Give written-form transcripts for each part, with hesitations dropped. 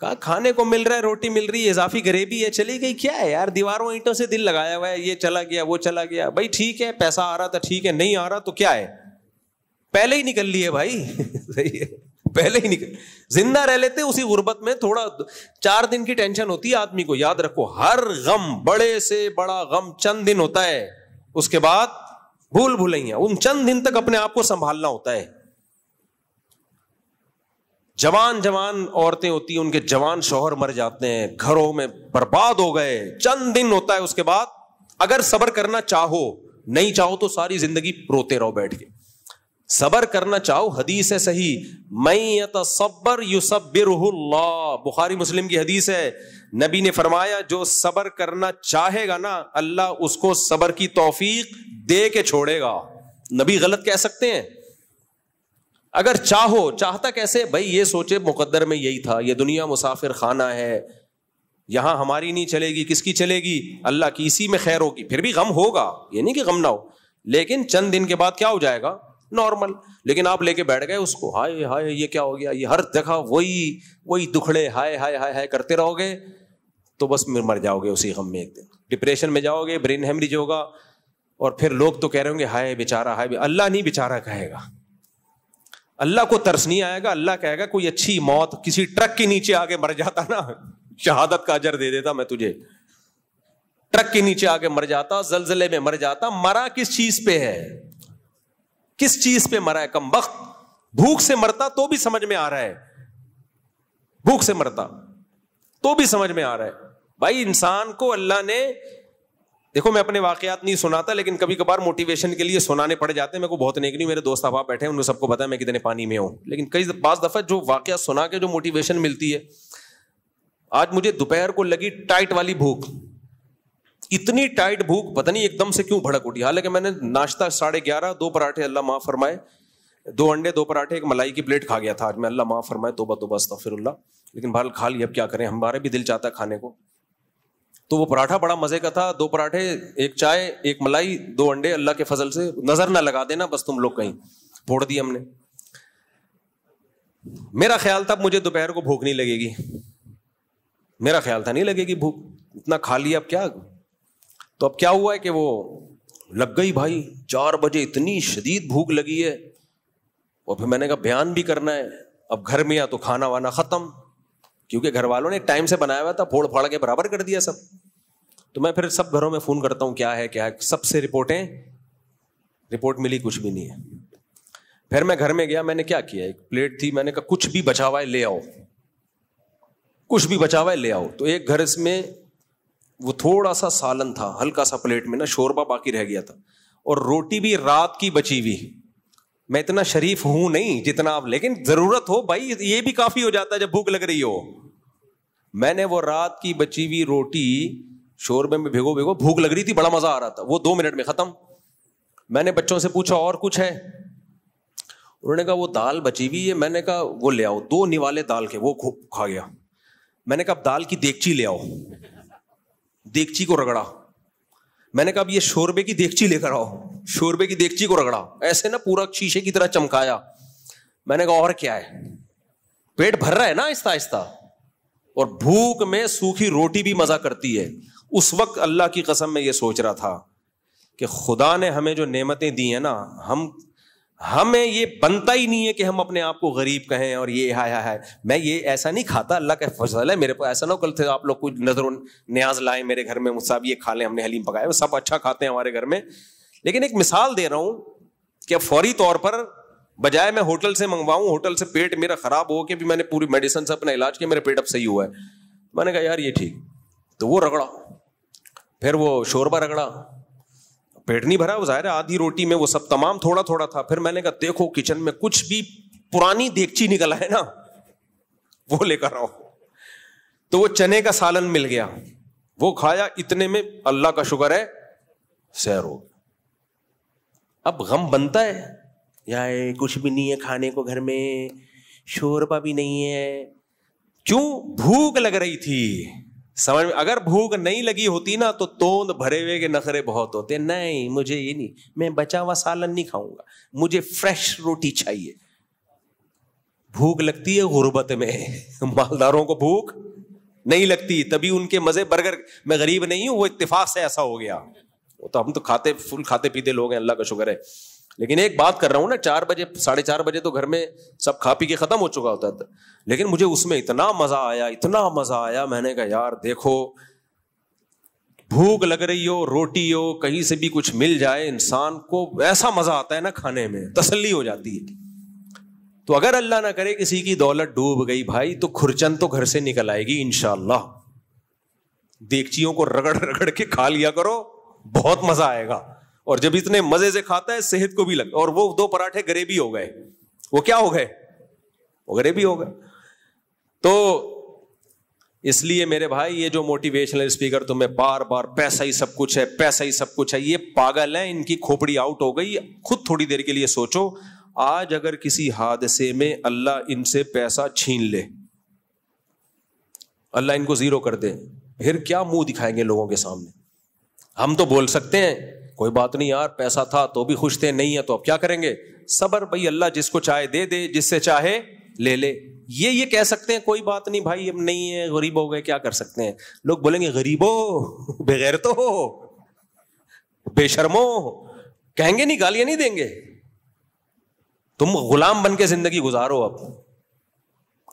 کہا کھانے کو مل رہا ہے, روٹی مل رہی ہے, اضافی گریوی ہے, چلی گئی, کیا ہے یار, دیواروں اینٹوں سے دل لگایا ہوا ہے, یہ چلا گیا وہ چلا گیا. بھائی ٹھیک ہے, پیسہ آ رہا تھا ٹھیک ہے, نہیں آ رہا تو کیا ہے, پہلے ہی نکل لیے بھائی. صحیح ہے, پہلے ہی نکل, زندہ رہ لیتے. اسی غربت میں تھوڑا 4 دن کی ٹینشن ہوتی ہے آدمی کو. یاد رکھو, ہر غم, بڑے سے بڑا غم چند دن ہوتا ہے, اس کے بعد بھول بھلائیاں. ان چند دن تک اپنے آپ کو سنبھالنا ہوتا ہے. جوان عورتیں ہوتی ہیں, ان کے جوان شوہر مر جاتے ہیں, گھروں میں برباد ہو گئے, چند دن ہوتا ہے, اس کے بعد اگر صبر کرنا چاہو, نہیں چاہو تو ساری زندگی روتے رہو بیٹھ کے. صبر کرنا چاہو, حدیث ہے صحیح, من یتصبر یصبرہ اللہ, بخاری مسلم کی حدیث ہے. نبی نے فرمایا جو صبر کرنا چاہے گا نا, اللہ اس کو صبر کی توفیق دے کے چھوڑے گا. نبی غلط کہہ سکتے ہیں؟ اگر چاہو, چاہتا کیسے بھائی, یہ سوچے مقدر میں یہی تھا, یہ دنیا مسافر خانہ ہے, یہاں ہماری نہیں چلے گی, کس کی چلے گی, اللہ کی, اسی میں خیر ہوگی. پھر بھی غم ہوگا, یہ نہیں کہ غم نہ ہو, لیکن چند دن کے بعد کیا ہو جائے گا, نارمل. لیکن آپ لے کے بیٹھ گئے اس کو, ہائے ہائے یہ کیا ہو گیا, یہ ہر جگہ وہی دکھڑے ہائے ہائے ہائے ہائے کرتے رہو گے تو بس مر جاؤ گے اسی غم میں. ایک دن ڈپریشن میں جاؤ گے, برین ہیمریج ہوگا, اور پھر لوگ تو کہہ رہے ہوں گے ہائے بیچارہ, ہائے. اللہ نہیں بیچارہ کہے گا, اللہ کو ترس نہیں آئے گا. اللہ کہے گا کوئی اچھی موت, کسی ٹرک کے نیچے آگے مر جاتا نا, شہادت کا اجر دے دیتا میں تجھے. ٹرک کے نیچے آگے مر جاتا, زلزلے میں مر جاتا. مرا کس چیز پہ ہے, کس چیز پہ مرا ہے, کم بخت. بھوک سے مرتا تو بھی سمجھ میں آ رہا ہے, بھوک سے مرتا تو بھی سمجھ میں آ رہا ہے. بھائی انسان کو اللہ نے, دیکھو میں اپنے واقعات نہیں سناتا, لیکن کبھی کبھار موٹیویشن کے لیے سنانے پڑ جاتے ہیں. میرے کو بہت نیک نہیں, میرے دوست احباب بیٹھے ہیں, ان کو سب کو پتا ہے میں کتنے پانی میں ہوں, لیکن بعض دفعہ جو واقعہ سنا کے جو موٹیویشن ملتی ہے. آج مجھے دوپہر کو لگی ٹائٹ والی بھوک, اتنی ٹائٹ بھوک, پتہ نہیں ایک دم سے کیوں بھڑک اٹھی. حالانکہ میں نے ناشتہ 11:30 2 پراٹھے, اللہ معاف فرمائے, 2 انڈے 2 پراٹھے 1 ملائی کی پلیٹ کھا گیا تھا آج میں, اللہ معاف فرمائے, توبہ استغفر اللہ. لیکن بہرحال کھا لیا, اب کیا کریں, ہمارے بھی دل چاہتا ہے کھانے کو. تو وہ پراٹھا بڑا مزے کا تھا, 2 پراٹھے 1 چائے 1 ملائی 2 انڈے, اللہ کے فضل سے, نظر نہ لگا دینا بس تم لوگ کہیں, پھوڑ دی ہم نے. میرا خیال تھا مجھے دوپہر کو بھوک نہیں لگے گی, میرا خیال تھا نہیں لگے گی بھوک, اتنا کھا لیا, اب کیا. تو اب کیا ہوا ہے کہ وہ لگ گئی بھائی, 4 بجے اتنی شدید بھوک لگی ہے. اور پھر میں نے کہا بیان بھی کرنا ہے, اب گھر میں آ تو کھانا وانا ختم, کیونکہ گھر والوں نے ٹائم سے بنایا ہوا تھا, پھوڑ پھاڑ کے برابر کر دیا سب. تو میں پھر سب گھروں میں فون کرتا ہوں, کیا ہے, سب سے رپورٹ ملی, کچھ بھی نہیں ہے. پھر میں گھر میں گیا, میں نے کیا کیا, 1 پلیٹ تھی, میں نے کہا کچھ بھی بچا ہوا ہے لے آؤ, کچھ بھی بچا ہوا ہے لے آؤ. تو ایک گھر اس میں وہ تھوڑا سا سالن تھا, ہلکا سا پلیٹ میں نا, شوربا باقی رہ گیا تھا, اور روٹی بھی رات کی بچی ہوئی. میں اتنا شریف ہوں نہیں جتنا آپ, لیکن ضرورت ہو بھائی, یہ بھی کافی ہو جاتا ہے جب بھوک لگ رہی ہو. میں نے وہ رات کی بچی ہوئی روٹی شوربے میں بھگو, بھوک لگ رہی تھی, بڑا مزہ آ رہا تھا, وہ 2 منٹ میں ختم. میں نے بچوں سے پوچھا اور کچھ ہے, انہوں نے کہا وہ دال بچی ہوئی ہے. میں نے کہا وہ لے آؤ, 2 نوالے دال کے, وہ کھا گیا. میں نے کہا اب دال کی دیگچی لے آؤ, دیگچی کو رگڑا. میں نے کہا اب یہ شوربے کی دیگچی لے کر آؤ, شوربے کی دیگچی کو رگڑا, ایسے نا پورا شیشے کی طرح چمکایا. میں نے کہا اور کیا ہے, پیٹ بھر رہا ہے نا آہستہ آہستہ. اور بھوک میں سوکھی روٹی بھی مزہ کرتی ہے. اس وقت اللہ کی قسم میں یہ سوچ رہا تھا کہ خدا نے ہمیں جو نعمتیں دی ہیں نا, ہمیں یہ بنتا ہی نہیں ہے کہ ہم اپنے آپ کو غریب کہیں, اور یہ ہائے. میں یہ ایسا نہیں کھاتا, اللہ کا فضل ہے میرے کو. ایسا نہ کل تھے آپ لوگ کچھ نظر و نیاز لائیں میرے گھر میں, مجھ سے یہ کھا لیں, ہم نے حلیم پکایا, وہ سب اچھا کھاتے ہیں ہمارے گھر میں. لیکن ایک مثال دے رہا ہوں کہ فوری طور پر بجائے میں ہوٹل سے منگواؤں, ہوٹل سے پیٹ میرا خراب ہو کے بھی میں نے پوری میڈیسن سے اپنا علاج کیا, میرا پیٹ اب صحیح ہوا ہے. میں نے کہا یار یہ ٹھیک, تو وہ رگڑا, پھر وہ شوربا رگڑا, پیٹ نہیں بھرا, وہ ظاہر ہے آدھی روٹی میں وہ سب تمام تھوڑا تھوڑا تھا. پھر میں نے کہا دیکھو کچن میں کچھ بھی پرانی دیگچی نکل ہے نا, وہ لے کر آؤ. تو وہ چنے کا سالن مل گیا, وہ کھایا, اتنے میں اللہ کا شکر ہے سیر ہو گیا. اب غم بنتا ہے یا کچھ بھی نہیں ہے کھانے کو, گھر میں شوربا بھی نہیں ہے, کیوں, بھوک لگ رہی تھی. سمجھ میں, اگر بھوک نہیں لگی ہوتی نا تو توند بھرے ہوئے کے نخرے بہت ہوتے. نہیں مجھے یہ نہیں, میں بچا ہوا سالن نہیں کھاؤں گا, مجھے فریش روٹی چاہیے. بھوک لگتی ہے غربت میں، مالداروں کو بھوک نہیں لگتی، تبھی ان کے مزے برگر. میں غریب نہیں ہوں، وہ اتفاق سے ایسا ہو گیا. وہ تو ہم تو فل کھاتے پیتے لوگ ہیں، اللہ کا شکر ہے. لیکن ایک بات کر رہا ہوں نا، 4 بجے 4:30 بجے تو گھر میں سب کھا پی کے ختم ہو چکا ہوتا تھا، لیکن مجھے اس میں اتنا مزہ آیا. میں نے کہا یار دیکھو، بھوک لگ رہی ہو، روٹی ہو، کہیں سے بھی کچھ مل جائے، انسان کو ایسا مزہ آتا ہے نا کھانے میں، تسلی ہو جاتی ہے. تو اگر اللہ نہ کرے کسی کی دولت ڈوب گئی بھائی، تو کھرچن تو گھر سے نکل آئے گی انشاءاللہ. دیگچیوں کو رگڑ رگڑ کے کھا لیا کرو، بہت مزہ آئے گا. اور جب اتنے مزے سے کھاتا ہے صحت کو بھی لگتا. اور وہ 2 پراٹھے گریبی ہو گئے، وہ کیا ہو گئے؟ وہ گریبی ہو گئے. تو اس لیے میرے بھائی، یہ جو موٹیویشنل اسپیکر تمہیں بار بار پیسہ ہی سب کچھ ہے، پیسہ ہی سب کچھ ہے، یہ پاگل ہیں، ان کی کھوپڑی آؤٹ ہو گئی. خود تھوڑی دیر کے لیے سوچو، آج اگر کسی حادثے میں اللہ ان سے پیسہ چھین لے، اللہ ان کو زیرو کر دے، پھر کیا منہ دکھائیں گے لوگوں کے سامنے؟ ہم تو بول سکتے ہیں کوئی بات نہیں یار، پیسہ تھا تو بھی خوش تھے، نہیں ہے تو اب کیا کریں گے؟ صبر بھائی، اللہ جس کو چاہے دے دے، جس سے چاہے لے لے. یہ کہہ سکتے ہیں کوئی بات نہیں بھائی، اب نہیں ہے، غریب ہو گئے، کیا کر سکتے ہیں. لوگ بولیں گے غریبو، بے غیرتو ہو، بے شرمو، کہیں گے نہیں، گالیاں نہیں دیں گے. تم غلام بن کے زندگی گزارو،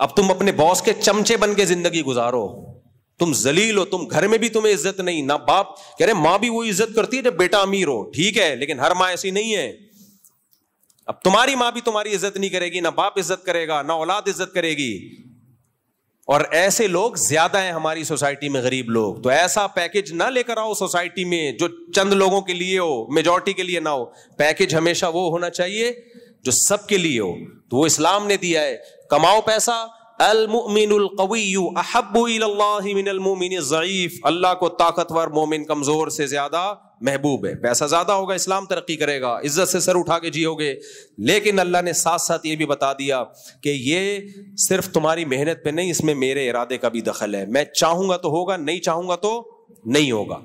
اب تم اپنے باس کے چمچے بن کے زندگی گزارو. تم ذلیل ہو، تم گھر میں بھی تمہیں عزت نہیں، نہ باپ کہہ رہے ماں بھی وہی عزت کرتی ہے جب بیٹا امیر ہو، ٹھیک ہے، لیکن ہر ماں ایسی نہیں ہے. اب تمہاری ماں بھی تمہاری عزت نہیں کرے گی، نہ باپ عزت کرے گا، نہ اولاد عزت کرے گی. اور ایسے لوگ زیادہ ہیں ہماری سوسائٹی میں، غریب لوگ. تو ایسا پیکج نہ لے کر آؤ سوسائٹی میں جو چند لوگوں کے لیے ہو، میجورٹی کے لیے نہ ہو. پیکج ہمیشہ وہ ہونا چاہیے جو سب کے لیے ہو. تو وہ اسلام نے دیا ہے. کماؤ پیسہ، المؤمن القوی احب الی اللہ من المؤمن الضعیف. اللہ کو طاقتور مومن کمزور سے زیادہ محبوب ہے. پیسہ زیادہ ہوگا اسلام ترقی کرے گا، عزت سے سر اٹھا کے جیو گے. لیکن اللہ نے ساتھ ساتھ یہ بھی بتا دیا کہ یہ صرف تمہاری محنت پہ نہیں، اس میں میرے ارادے کا بھی دخل ہے. میں چاہوں گا تو ہوگا، نہیں چاہوں گا تو نہیں ہوگا.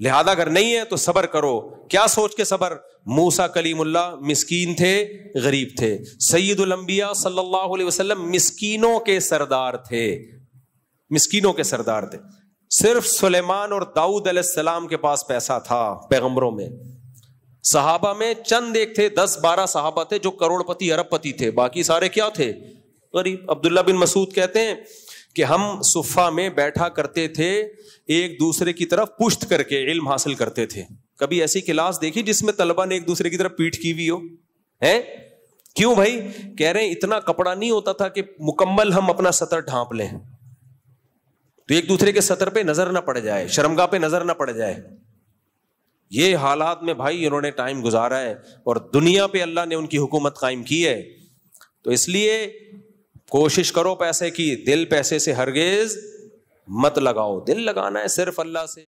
لہذا اگر نہیں ہے تو صبر کرو. کیا سوچ کے صبر؟ موسیٰ کلیم اللہ مسکین تھے، غریب تھے. سید الانبیاء صلی اللہ علیہ وسلم مسکینوں کے سردار تھے، مسکینوں کے سردار تھے. صرف سلیمان اور داؤد علیہ السلام کے پاس پیسہ تھا پیغمبروں میں. صحابہ میں چند ایک تھے، 10-12 صحابہ تھے جو کروڑ پتی ارب پتی تھے، باقی سارے کیا تھے؟ غریب. عبداللہ بن مسعود کہتے ہیں کہ ہم صفہ میں بیٹھا کرتے تھے، ایک دوسرے کی طرف پشت کر کے علم حاصل کرتے تھے. کبھی ایسی کلاس دیکھی جس میں طلبہ نے ایک دوسرے کی طرف پیٹھ کی ہوئی ہو؟ ہے کیوں بھائی؟ کہہ رہے ہیں اتنا کپڑا نہیں ہوتا تھا کہ مکمل ہم اپنا سطر ڈھانپ لیں، تو ایک دوسرے کے سطر پہ نظر نہ پڑ جائے، شرمگاہ پہ نظر نہ پڑ جائے. یہ حالات میں بھائی انہوں نے ٹائم گزارا ہے، اور دنیا پہ اللہ نے ان کی حکومت قائم کی ہے. تو اس لیے کوشش کرو پیسے کی، دل پیسے سے ہرگز مت لگاؤ. دل لگانا ہے صرف اللہ سے.